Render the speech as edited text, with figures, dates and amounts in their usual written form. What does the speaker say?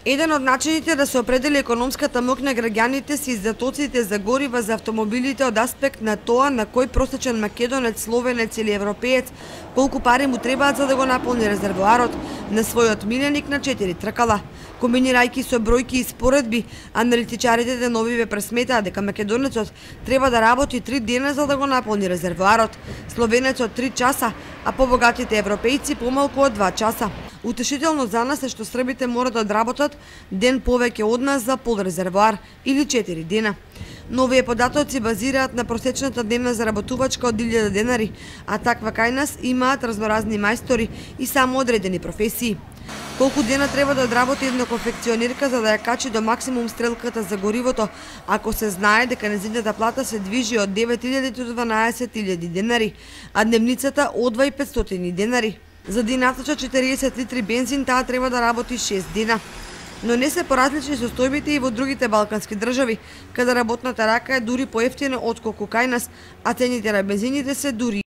Еден од начините да се определи економската моќ на граѓаните се издатоците за горива за автомобилите од аспект на тоа на кој просечен македонец, словенец или европеец колку пари му требаат за да го наполни резервоарот на својот миленик на 4 тркала. Комбинирајќи со бројки и споредби, аналитичарите деновиве пресметаат дека македонецот треба да работи 3 дена за да го наполни резервоарот, словенецот 3 часа, а побогатите европејци помалку од 2 часа. Утешително за нас е што србите мора да одработат ден повеќе од нас за пол резервоар или 4 дена. Но овие податоци базираат на просечната дневна заработувачка од 1000 денари, а таква кај нас имаат разноразни мајстори и само одредени професии. Колку дена треба да одработи една конфекционерка за да ја качи до максимум стрелката за горивото, ако се знае дека нејзината плата се движи од 9000 до 12000 денари, а дневницата од 2500 денари. За да наточа 40 литри бензин, таа треба да работи 6 дена. Но не се поразлични состојбите и во другите балкански држави, каде работната рака е дури поевтина отколку кај нас, а цените на бензините се дури